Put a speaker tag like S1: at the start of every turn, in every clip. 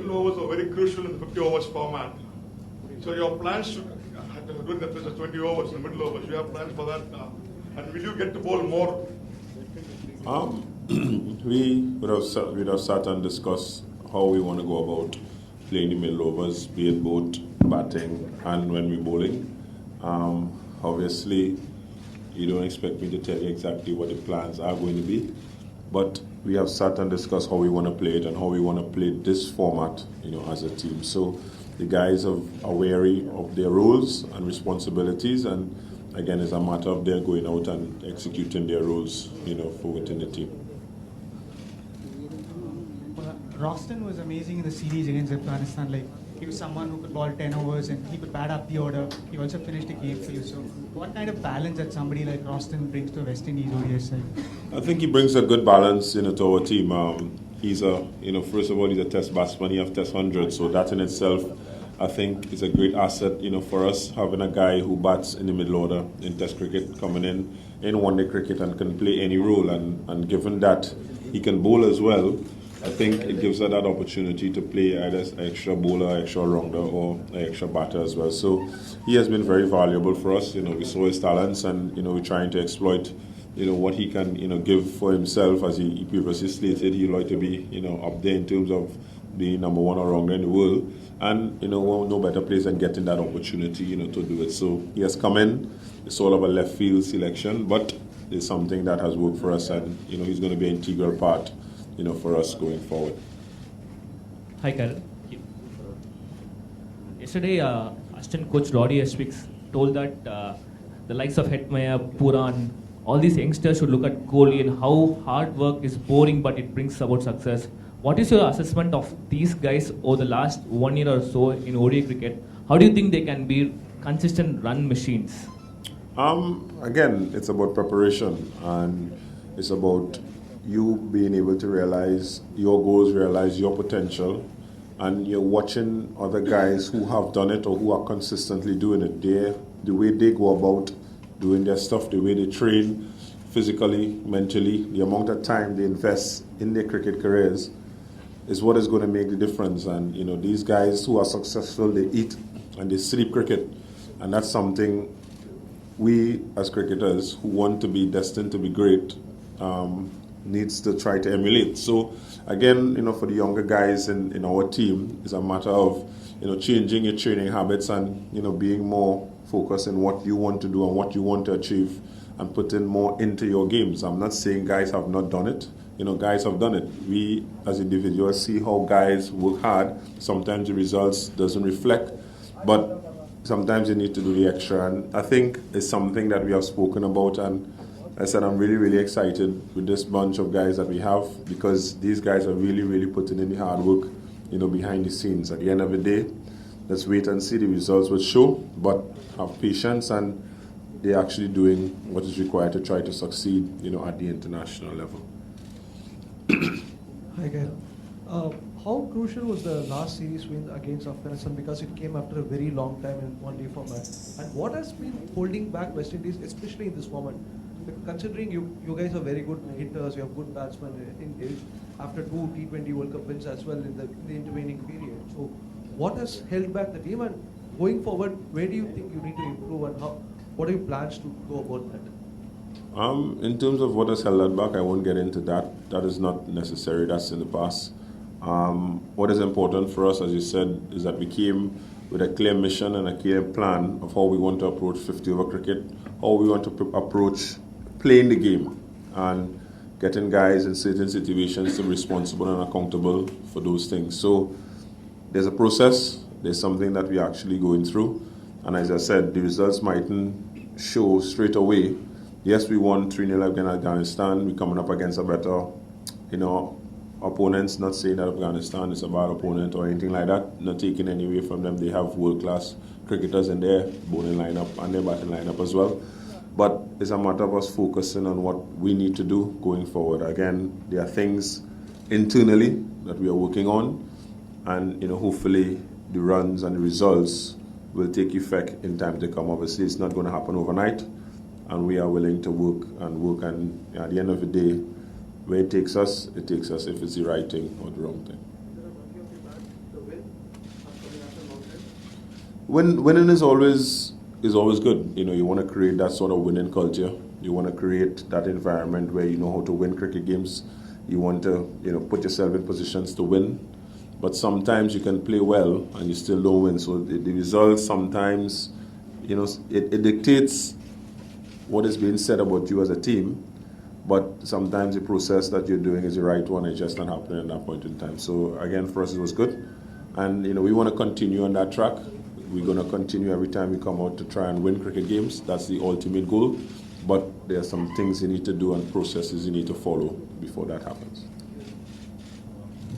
S1: middle overs are very crucial in the 50 overs format. So your plans to do that there's 20 overs in the middle overs. You have plans for that, and will you get to bowl more?
S2: We would have sat and discussed how we want to go about playing the middle overs, be it both batting and when we're bowling. Obviously, you don't expect me to tell you exactly what the plans are going to be, but we have sat and discussed how we want to play it and how we want to play this format, as a team. So the guys are wary of their roles and responsibilities, and again, it's a matter of them going out and executing their roles, for within the team.
S3: Roston was amazing in the series against Afghanistan. Like, he was someone who could bowl 10 overs and he could bat up the order. He also finished the game for you. So what kind of balance that somebody like Roston brings to a West Indies ODI side?
S2: I think he brings a good balance, to our team. He's first of all, he's a test batsman. He has test 100, so that in itself, I think, is a great asset, for us, having a guy who bats in the middle order in test cricket, coming in one-day cricket and can play any role. And given that he can bowl as well, I think it gives her that opportunity to play either an extra bowler, extra rounder, or an extra batter as well. So he has been very valuable for us. We saw his talents, and we're trying to exploit, what he can, give for himself. As he previously stated, he'd like to be, up there in terms of being number one all rounder in the world. And no better place than getting that opportunity, to do it. So he has come in. It's all of a left field selection, but it's something that has worked for us, and he's going to be an integral part, for us going forward.
S4: Hi, Kyle. Yesterday, assistant coach Roddy Eswicks told that the likes of Hetmeyer, Puran, all these youngsters should look at Kohli and how hard work is boring, but it brings about success. What is your assessment of these guys over the last 1 year or so in ODI cricket? How do you think they can be consistent run machines?
S2: Again, it's about preparation, and it's about you being able to realize your goals, realize your potential, and you're watching other guys who have done it or who are consistently doing it. The way they go about doing their stuff, the way they train physically, mentally, the amount of time they invest in their cricket careers is what is going to make the difference. And these guys who are successful, they eat and they sleep cricket, and that's something we as cricketers who want to be destined to be great needs to try to emulate. So again, for the younger guys in our team, it's a matter of changing your training habits and being more focused on what you want to do and what you want to achieve, and putting more into your games. I'm not saying guys have not done it. Guys have done it. We as individuals see how guys work hard. Sometimes the results doesn't reflect, but sometimes you need to do the extra. And I think it's something that we have spoken about, and I said I'm really, really excited with this bunch of guys that we have, because these guys are really, really putting in the hard work, behind the scenes. At the end of the day, let's wait and see. The results will show, but have patience, and they're actually doing what is required to try to succeed, at the international level.
S5: Hi, Gail. How crucial was the last series win against Afghanistan, because it came after a very long time in one-day format? And what has been holding back West Indies, especially in this format? Considering you guys are very good hitters, you have good batsmen after 2 T20 World Cup wins as well in the intervening period. So what has held back the team, and going forward, where do you think you need to improve, and what are your plans to go about that?
S2: In terms of what has held that back, I won't get into that. That is not necessary. That's in the past. What is important for us, as you said, is that we came with a clear mission and a clear plan of how we want to approach 50 over cricket, how we want to approach playing the game, and getting guys in certain situations to be responsible and accountable for those things. So there's a process, there's something that we're actually going through, and as I said, the results mightn't show straight away. Yes, we won 3-0 against Afghanistan. We're coming up against a better, opponents. Not saying that Afghanistan is a bad opponent or anything like that. Not taking any away from them. They have world-class cricketers in their bowling lineup and their batting lineup as well. But it's a matter of us focusing on what we need to do going forward. Again, there are things internally that we are working on, and hopefully the runs and the results will take effect in time to come. Obviously, it's not going to happen overnight, and we are willing to work, and at the end of the day, where it takes us if it's the right thing or the wrong thing. Winning is always good. You know, you want to create that sort of winning culture. You want to create that environment where you know how to win cricket games. You want to, you know, put yourself in positions to win. But sometimes you can play well and you still don't win. So the result sometimes, you know, it dictates what is being said about you as a team. But sometimes the process that you're doing is the right one. It's just not happening at that point in time. So again, for us, it was good. And, you know, we want to continue on that track. We're going to continue every time we come out to try and win cricket games. That's the ultimate goal. But there are some things you need to do and processes you need to follow before that happens.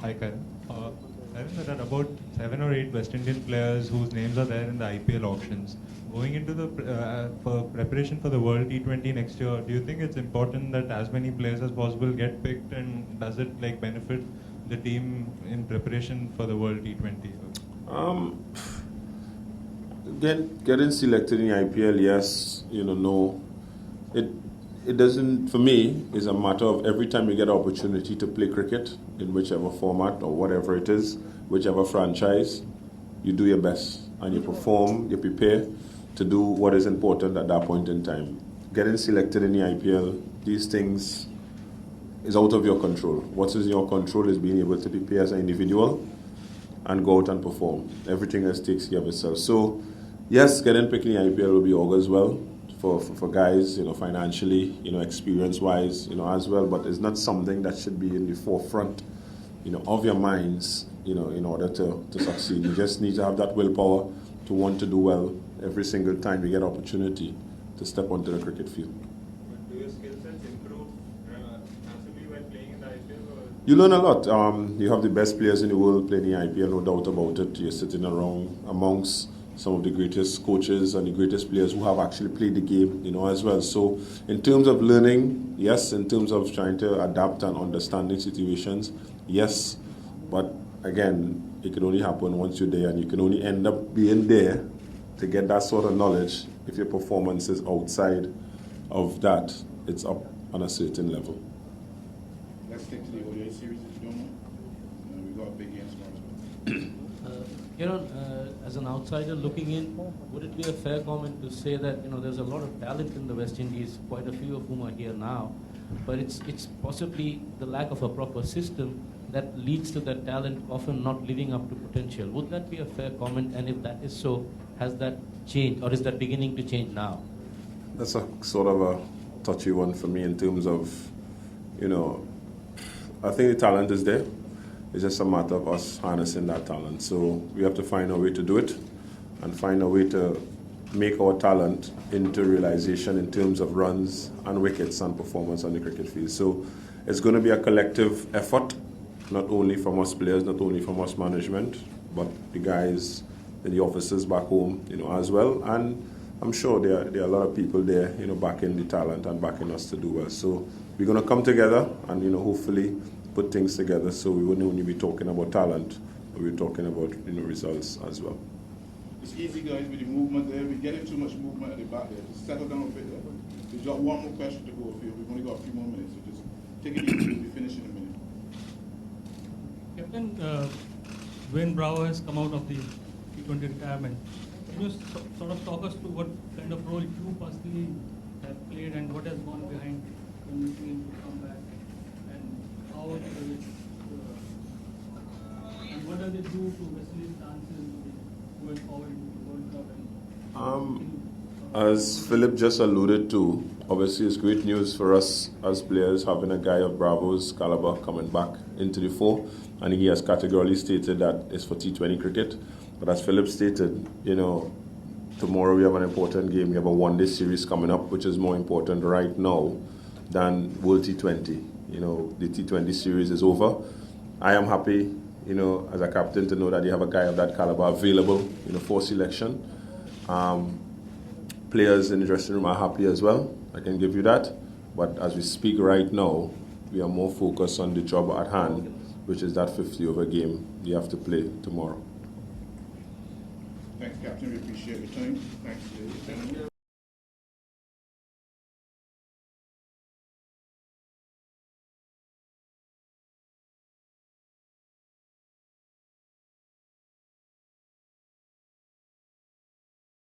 S6: Hi, Karan. Karan, there are about 7 or 8 West Indian players whose names are there in the IPL auctions. Going into the for preparation for the World T20 next year, do you think it's important that as many players as possible get picked, and does it like benefit the team in preparation for the World T20?
S2: Getting selected in the IPL, yes, you know, no. It doesn't, for me, it's a matter of every time you get an opportunity to play cricket in whichever format or whatever it is, whichever franchise, you do your best and you perform, you prepare to do what is important at that point in time. Getting selected in the IPL, these things is out of your control. What is in your control is being able to prepare as an individual and go out and perform. Everything else takes care of itself. So, yes, getting picked in the IPL will be augurs well for guys, you know, financially, you know, experience-wise, you know, as well. But it's not something that should be in the forefront, you know, of your minds, you know, in order to succeed. You just need to have that willpower to want to do well every single time you get opportunity to step onto the cricket field.
S6: But do your skill sets improve massively when playing in the IPL?
S2: You learn a lot. You have the best players in the world playing the IPL, no doubt about it. You're sitting around amongst some of the greatest coaches and the greatest players who have actually played the game, you know, as well. So in terms of learning, yes. In terms of trying to adapt and understanding situations, yes. But again, it can only happen once you're there, and you can only end up being there to get that sort of knowledge if your performance is outside of that. It's up on a certain level.
S7: Let's stick to the ODI series if you don't mind. We've got a big game tomorrow.
S8: As an outsider looking in, would it be a fair comment to say that, you know, there's a lot of talent in the West Indies, quite a few of whom are here now, but it's possibly the lack of a proper system that leads to that talent often not living up to potential. Would that be a fair comment? And if that is so, has that changed, or is that beginning to change now?
S2: That's a sort of a touchy one for me in terms of, you know, I think the talent is there. It's just a matter of us harnessing that talent. So we have to find a way to do it and find a way to make our talent into realization in terms of runs and wickets and performance on the cricket field. So it's going to be a collective effort, not only from us players, not only from us management, but the guys in the offices back home, you know, as well. And I'm sure there are a lot of people there, you know, backing the talent and backing us to do well. So we're going to come together and, you know, hopefully put things together so we wouldn't only be talking about talent, but we're talking about, you know, results as well.
S7: It's easy, guys, with the movement there. We're getting too much movement at the back there. Just settle down a bit there. We've got one more question to go, Phil. We've only got a few more minutes, so just take it easy. We'll be finished in a minute.
S9: Captain, when Bravo has come out of the T20 retirement, can you sort of talk us through what kind of role you personally have played and what has gone behind convincing him to come back, and how and what does it do to Wesley's chances going forward into the World Cup?
S2: As Philip just alluded to, obviously it's great news for us as players having a guy of Bravo's caliber coming back into the fore, and he has categorically stated that it's for T20 cricket. But as Philip stated, you know, tomorrow we have an important game. We have a one-day series coming up, which is more important right now than World T20. You know, the T20 series is over. I am happy, you know, as a captain to know that you have a guy of that caliber available, you know, for selection. Players in the dressing room are happy as well, I can give you that. But as we speak right now, we are more focused on the job at hand, which is that 50-over game you have to play tomorrow.
S7: Thanks, Captain. We appreciate your time. Thanks, ladies and gentlemen.